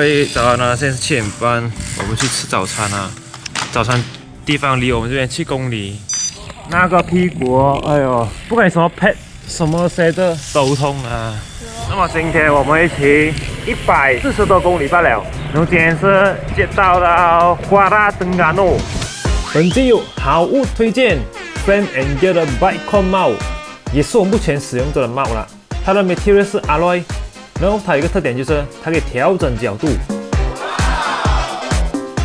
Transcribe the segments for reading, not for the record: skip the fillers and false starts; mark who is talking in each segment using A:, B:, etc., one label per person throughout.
A: 位早安啊！现在是7点半，我们去吃早餐啊。早餐地方离我们这边7公里。那个屁股，哎呦，不管什么 pet 什么谁的都痛啊。那么今天我们一起140多公里罢了。然后今天是接到瓜达登嘎诺。本期有好物推荐 ，Frame and Gear 的 Bitecon 帽，也是我目前使用着的帽了。它的 material 是 alloy。 然后它有一个特点就是它可以调整角度。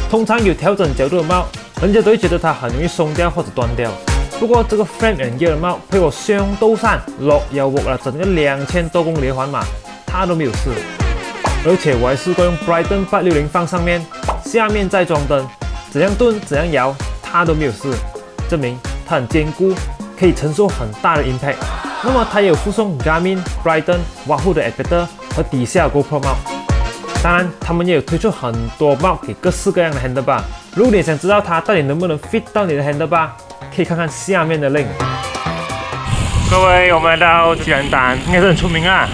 A: 通常有调整角度的帽，人家都会觉得它很容易松掉或者断掉。不过这个 Frame and Gear 的帽陪我雙刀山落又獲了整個2000多公里的環馬，它都沒有事。而且我還試過用 Brighton 860放上面，下面再裝燈，怎樣蹲怎樣搖，它都沒有事，證明它很堅固，可以承受很大的 impact。那麼它也有附送 Garmin、Brighton、Wahoo 的 adapter 和底下 GoPro 帽。當然，他們也有推出很多帽給各式各樣的 handlebar。如果你想知道它到底能不能 fit 到你的 handlebar， 可以看看下面的 link。各位，我們到吉蘭丹，應該是很出名啊。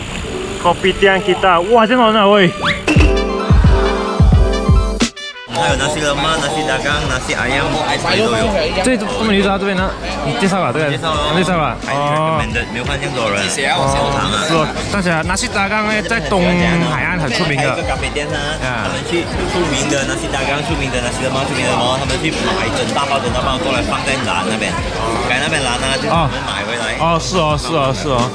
A: Kopitiam kita， 哇，真好呢喂！
B: 还有nasi lemak、nasi dagang、nasi ayam， 都有。
A: 这么你知道这边呢？你介绍吧，这个。
B: 介绍咯。
A: 介绍吧。
B: 哦。没有看见多人。
A: 哦。是哦。大家nasi dagang呢，在东海岸很出名的。
B: 一个咖啡店啊，他们去出名的nasi dagang、出名的nasi lemak、出名的么，他们去买整大包过来放在栏那边，改那边栏呢，就是我们买回来。
A: 哦，是哦，是哦，是哦。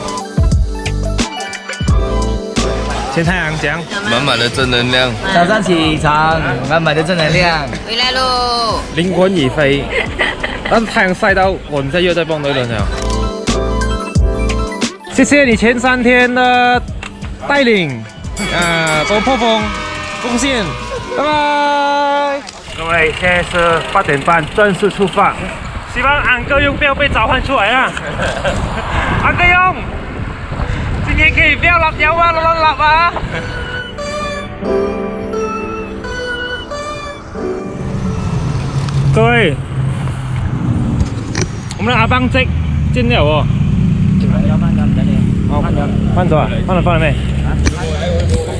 A: 前太阳讲，
C: 满满的正能量。
D: 早上起床，满满的正能量。
E: 回来喽！
A: 灵魂已飞，但是太阳晒到我们在又在蹦多轮了。谢谢你前3天的带领，多破风贡献，拜拜。各位，现在是8点半，正式出发。希望安哥用不要被召唤出来啊！安哥用。 今天可以不要lap油啊，乱lap啊！各位，我们的阿邦这进了哦。
D: 要放干的嘞。
A: 哦，放走啊？放了没？
D: 啊，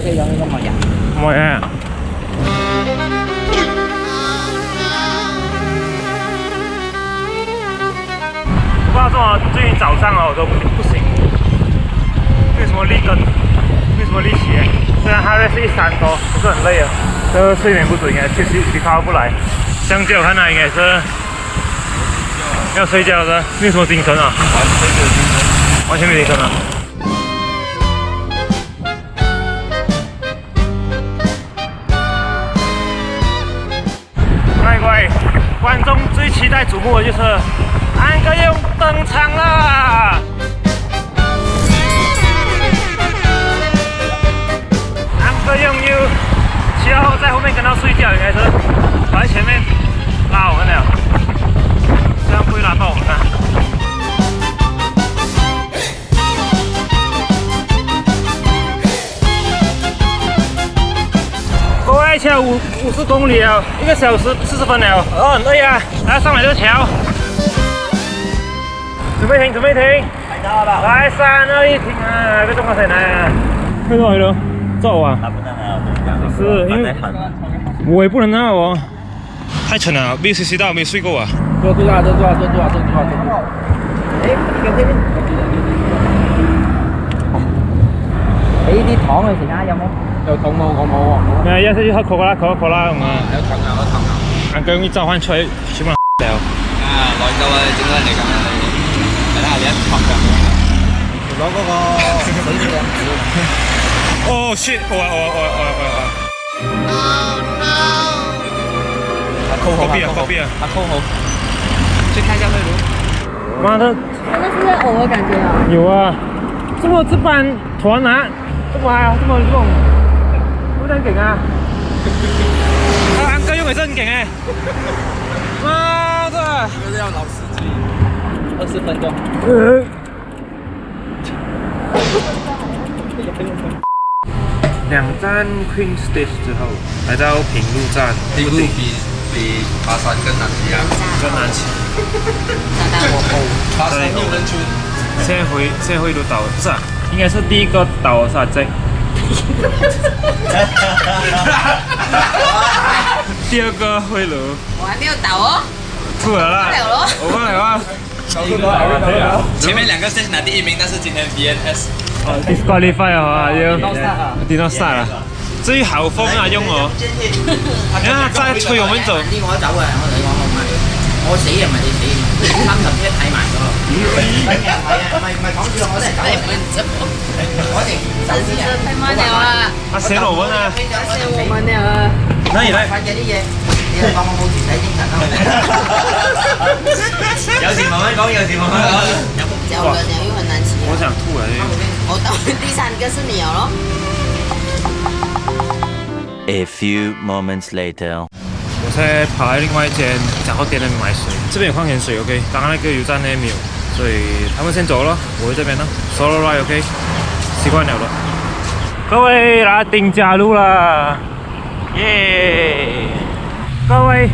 D: 这有那个么呀？
A: 么呀？不知道这么最近早上哦，我都不行。 为什么立根？为什么立起？虽然它是130多，可是很累啊。这个睡眠不足应该确实靠不来。相较看来应该是要睡觉的，没有什么精神啊。完全没有精神啊。各位，观众最期待瞩目的就是安哥用登场了。 这用又7号在后面跟他睡觉，应该是跑在前面拉我们了，这样不会拉到我们啊。各位，现在50公里了，1个小时40分了，很累啊！来上来这个桥，準備停，睇到了，來3、2、1停啊！個中國城啊，去到去咯。 走啊！是因为我也不能那哦，太沉了，没有休息到，没睡够啊。
D: 坐住啊！哎，這邊。你啲糖去食下有冇？有糖冇？我冇喎。
A: 沒有，要去喝可樂啦，咁啊。
D: 有糖啊，有糖啊。
A: 安哥你召喚出來，全部了。
D: 啊，來到啊，整翻嚟咁啊，睇下你一糖㗎。攞嗰個水嘅紙。
A: 哦 shit！ 我。
D: 扣邊啊！他扣好。去看一下內容。
A: 媽的！
E: 真的是偶爾感覺啊。
A: 有啊，這麼這班團啊，這麼用，有點勁啊！安哥用也是很勁誒。媽的！
D: 這個要老司機。20分鐘。
A: 2站 Queen Stage 之後，來到平路站。
C: 平路比爬山更難騎啊！
A: 更難騎。
C: 爬山有人村。
A: 現在回路到，不是啊，應該是第一個到的是阿積。第二个会炉，
E: 我还没有倒哦，
A: 出来了，
E: 了咯。
A: 我过来啊。
D: 前面2个 stage 拿第1名，但是今天 DNS
A: disqualify 啊，要 did not start 啊。最後風啊，用我，你看再吹我們走。
F: 啲我走啊！我同你講，我死啊，唔係你死，30車睇埋咗。唔係講笑，我真係走啊！我哋走先啊！
E: 太慢了啊！
A: 啊，寫羅文啊，
E: 謝我們了啊！
A: 那你來。
F: 發嘅啲嘢，你又當我冇團體精神啊！
B: 有時慢慢講，有時慢慢講。
E: 腳跟了又很難騎。
A: 我想吐了。
E: 我到第3個是你了咯。
B: A few moments later，
A: 我現在跑來另外一間雜貨店那邊買水，這邊有礦泉水 ，OK。剛剛那個油站那邊沒有，所以他們先走了，我在這邊呢 ，solo ride OK，習慣了了。各位來丁加路了，耶！各位，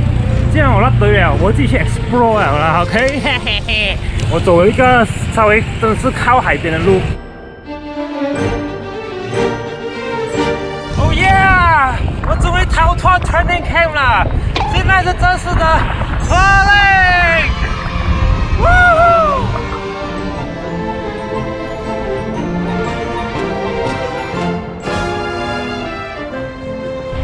A: 既然我那對了，我自己去 explore 了啦 ，OK， 嘿嘿嘿。我走了一個稍微真是靠海邊的路。Oh yeah！我終於逃脫 training camp 了，現在是正式的 training。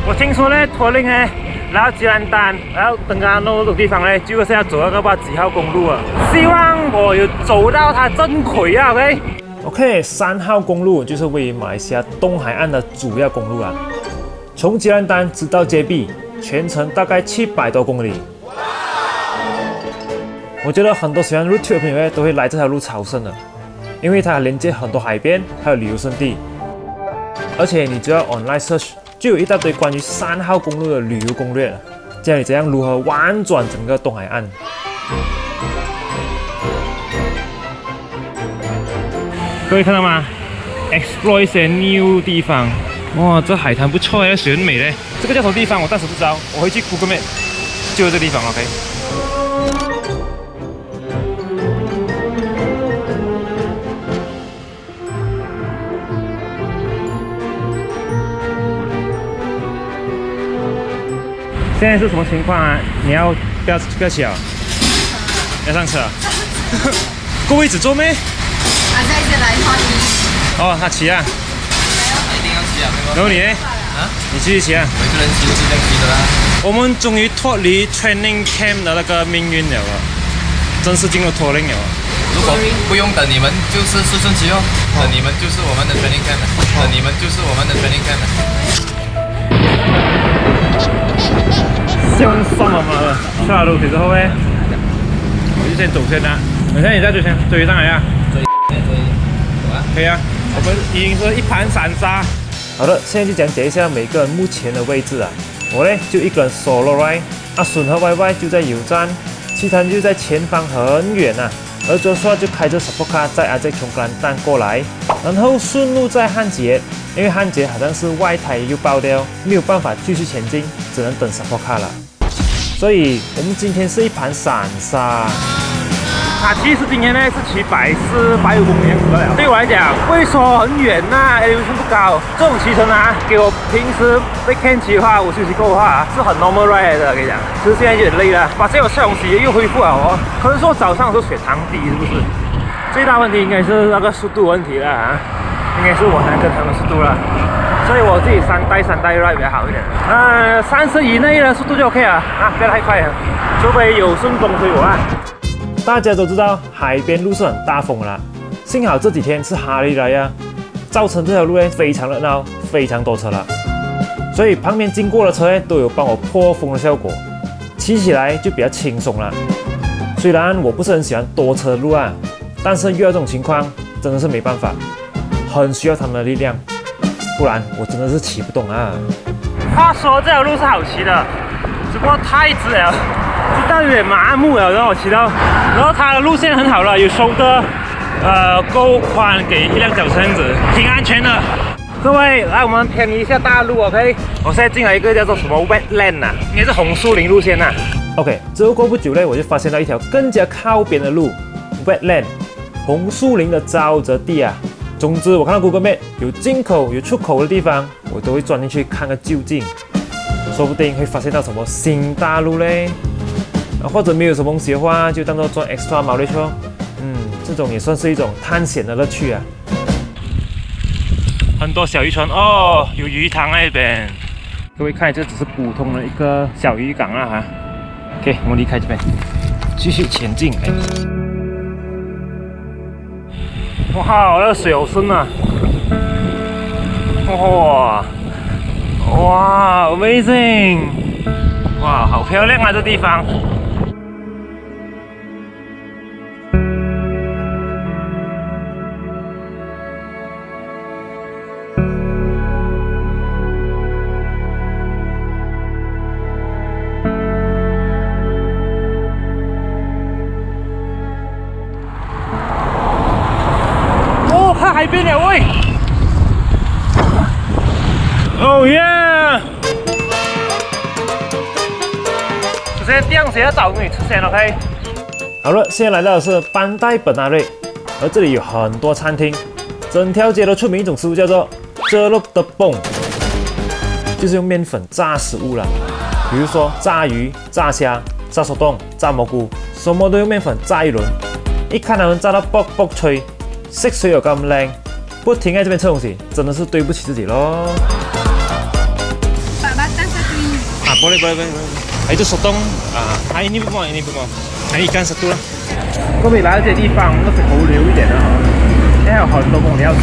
A: 我聽說呢 training 呢，然後吉蘭丹，然後登嘉樓這種地方呢，就是要走那個不知道幾號公路啊。希望我有走到它正軌啊 ，OK。3號公路就是位於馬來西亞東海岸的主要公路啊。從吉蘭丹直到接壁，全程大概700多公里。我覺得很多喜歡 road trip 的朋友都會來這條路朝聖的，因為它連接很多海邊，還有旅遊勝地。而且你只要 online search，就有一大堆關於3號公路的旅遊攻略，教你怎樣如何玩轉整個東海岸。各位看到嗎 ？Explore 一些 new 地方。哇，这海滩不错哎，水很美嘞。这个叫什么地方？我暂时不知道，我回去 Google Map， 就是这地方 ，OK。现在是什么情况啊？你要不要骑啊？要上车啊？够位置坐没？
E: 啊，再一來換你。
A: 哦，他騎啊。
D: 一定要骑啊！
A: 然後你呢？啊？你繼續騎啊！
D: 我一個人騎盡量騎的啦。
A: 我們終於脫離 training camp 的那個命運了，正式進入 touring 了。
D: 如果不用等你們，就是試順期哦。等你們就是我們的 training camp， 等你們就是我們的 training camp。
A: 香爽了嘛！下了樓梯之後呢，我就先走先啦。等下你再追上來啊！可以啊，我們已經是一盤散沙。好的，現在就講解一下每個人目前的位置啊。我呢就一個人 solo ride， 阿順和 YY 就在油站，其他人就在前方很遠啊。而Joshua就開着 support car 載阿杰從吉蘭丹過來，然後順路在漢傑，因為漢傑好像是外胎又爆掉，沒有辦法繼續前進，只能等 support car 了。所以我們今天是一盤散沙。它其實今天呢是騎140、150公里的了。對我來講，會說很遠呐，elevation 不高。這種騎程啊，給我平時在 camp 騎的話，我休息夠的話，是很 normal ride 的。跟你講，其實現在有點累了，把這有吃東西又恢復了哦。可能說早上的時候血糖低，是不是？最大問題應該是那個速度問題了啊，應該是我才跟他們速度了。所以我自己3代 ride 比較好一點。30以內的速度就 OK 了啊，不要太快了，除非有順風推我啊。大家都知道海邊路是很大風啦，幸好這幾天是哈利來啊，造成這條路呢非常熱鬧，非常多車啦，所以旁邊經過的車都有幫我破風的效果，騎起來就比較輕鬆啦。雖然我不是很喜歡多車路啊，但是遇到這種情況真的是沒辦法，很需要他們的力量，不然我真的是騎不動啊。話說這條路是好騎的，只不過太直了。知道有點麻木了，然後我騎到，然後它的路線很好了，有收的，夠寬給一輛腳車樣子，挺安全的。各位，來我們偏離一下大路 ，OK？ 我現在進來一個叫做什麼 wetland 啊，應該是紅樹林路線啊。OK， 之後過不久呢，我就發現到一條更加靠邊的路 ，wetland， 紅樹林的沼澤地啊。总之，我看到 Google Map 有进口有出口的地方，我都会钻进去看个究竟，说不定会发现到什么新大陆嘞。或者没有什么东西的话，就当做赚 extra mileage 哦。这种也算是一种探险的乐趣啊。很多小渔船哦，有鱼塘那边。各位看，这只是普通的一个小渔港啊哈。OK， 我们离开这边，继续前进。哇，那个水好深啊！哇 ，amazing！ 哇，好漂亮啊，这地方。海边了喂！哦耶！首先这样子要找你出现 ，OK？ 好了，现在来到的是班代本纳瑞，而这里有很多餐厅，整条街都出名一种食物叫做遮肉的蹦，就是用面粉炸食物啦，比如说炸鱼、炸虾、炸手冻、炸蘑菇，什么都用面粉炸一轮。一看他们炸到啵啵脆。色水又咁靚，不停喺這邊吃東西，真的是對不起自己咯。boleh. Itu sotong ini不夠，還一乾satu啦。各位來到這地方都是好留一點的哈，現在有很多公里要走，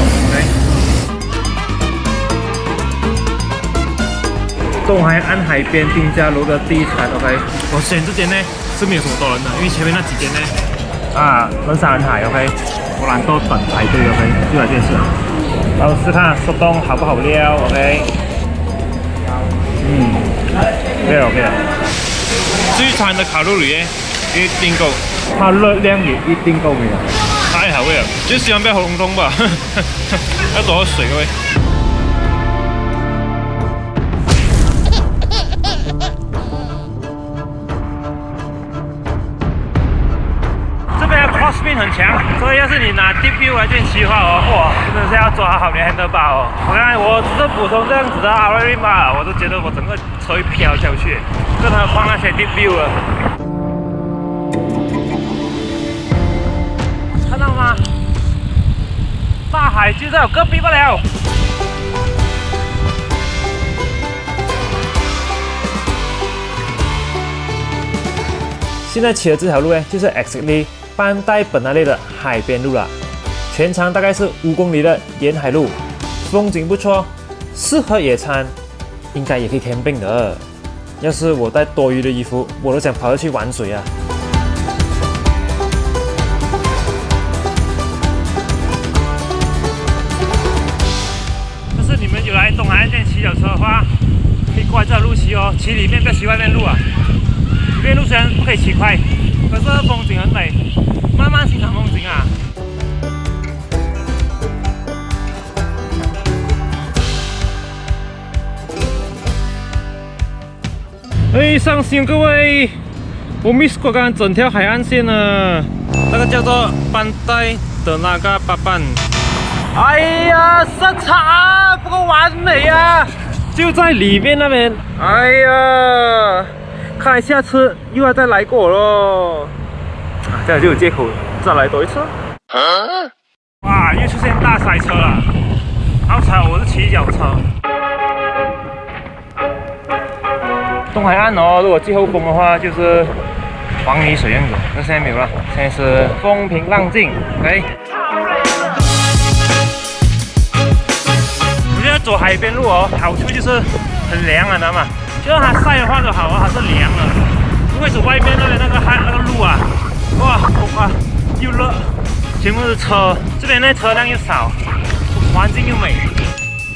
A: 東海岸海邊丁家樓的第一餐 ，OK。我選這間呢是沒有什麼多人的，因為前面那幾間呢人山人海 ，OK。我懶得等排隊 ，OK， 就來這次。然後試看速凍好不好料 ，OK。OK 了。這餐的卡路里一定夠，它熱量也一定夠沒有。太好味了，就希望不要喉嚨痛吧，要多喝水各位。crosswind 很强，所以要是你拿 deep view 来练习的话哇，真的是要抓好你的 handlebar 哦。我看我只是普通这样子的 outrigger 吧，我都觉得我整个车会飘下去，更何况那些 deep view 了。看到吗？大海就在我隔壁罢了。现在骑的这条路呢，就是 exactly班代本纳瑞的海边路了，全长大概是5公里的沿海路，风景不错，适合野餐，应该也可以 camping 的。要是我带多余的衣服，我都想跑下去玩水啊！要是你们有来东海岸这边骑脚车的话，可以过来这路骑哦，骑里面不要骑外面路啊。里面路虽然不可以骑快，可是风景很美。慢慢欣赏风景啊！伤心各位，我 miss 过刚刚整条海岸线了。那个叫做班代的那个巴班。哎呀，色差不够完美啊！就在里面那边。哎呀，看来下次又要再来过咯。这样就有借口再来多一次。哇，又出现大塞车了，好巧，我是骑脚车。东海岸哦，如果季候风的话，就是黄泥水样子，那现在没有了，现在是风平浪静。OK。我觉得走海边路哦，好处就是很凉啊，知道吗？就是它晒的话就好啊，它是凉的。如果走外面那个路啊。哇，又热，全部是车，这边的车辆又少，环境又美。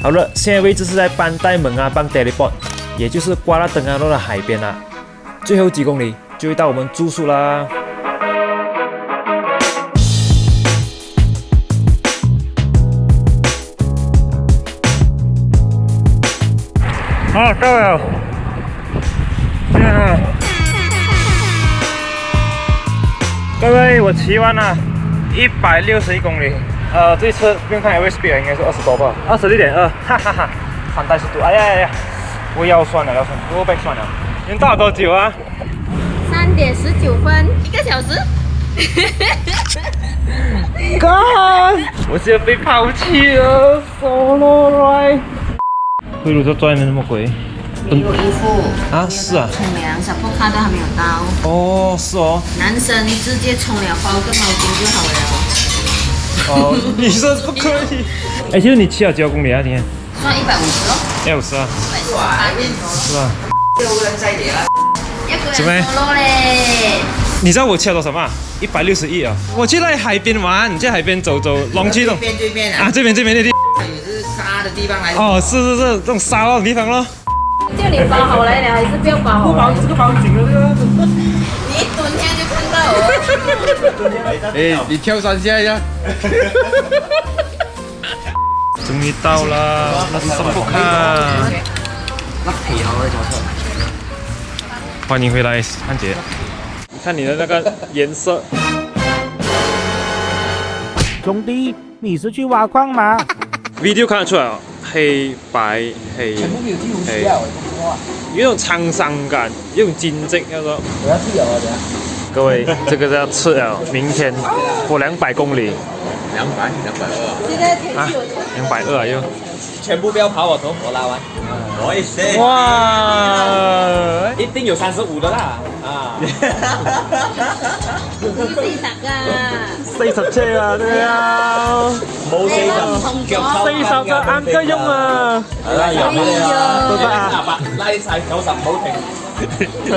A: 好了，现在位置是在班代蒙阿邦 Teleport， 也就是瓜拉登阿洛的海边啦。最后几公里就会到我们住宿啦。好，到了，各位，我骑完了161公里，这一次不用看 average speed 应该是20多吧，26.2，哈哈哈，360度，哎呀呀呀，我腰酸了，我背酸了。你们到了多久啊
E: 3点19分，1个小时。
A: God， 我现在被抛弃了，solo ride。回路这专门那么贵？
E: 没有衣服
A: 啊，是啊。
E: 冲凉，小破卡都还没有到。
A: 哦，是哦。
E: 男生你直接冲了，包个毛巾就好了。
A: 哦，女生不可以。哎，其实你骑了几多公里啊？今天？
E: 算150咯。
A: 150啊？是吧？6
F: 人在地啦。
A: 怎么？
E: solo 嘞。
A: 你知道我骑了多少吗？161啊！我去那海边玩，去海边走走，龙去的。
F: 对面啊。
A: 啊，这边的地。
F: 也是沙的地方来。
A: 哦，是，这种沙漠的地方咯。
E: 叫你包好来了，还是不要包好？
A: 这个包紧了，这个。
E: 你一蹲下就看到我。
C: 哎，你跳3下呀？
A: 终于到了，那是什么卡？
F: 那皮好的脚车。
A: 欢迎回来，汉杰。你看你的那个颜色。
G: 兄弟，你是去挖矿吗？
A: video 看得出来哦，黑白黑黑，有一种沧桑感，有一种精致，叫做。
F: 我要去了，等下。
A: 各位，这个是要吃了，明天过200公里。
C: 200、220。
E: 现在天
A: 啊，220啊又。
F: 全部不要跑我头，我拉完。
B: 可以先。
A: 哇！
F: 一定有35的啦。啊。
A: 40車啊，對啊，
B: 冇40，腳抽
A: 40就啱家用啊，
B: 係啦，有咩啊？
A: 都得啊，
F: 拉晒90唔好停。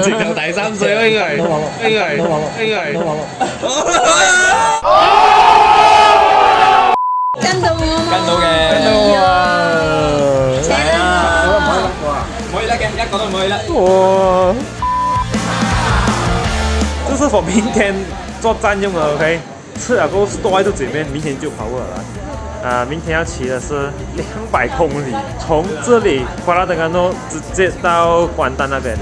C: 直頭第3歲咯，應該係。
E: 跟到我嗎？
F: 跟到嘅。
E: 扯啦！
F: 唔可以甩嘅，一個都唔可以甩。
A: 哇！這是我明天作戰用的 ，OK？ 吃了過後多在肚子裡面，明天就跑過來。明天要騎的是200公里，從這裡瓜拉登干諾直接到關丹那邊。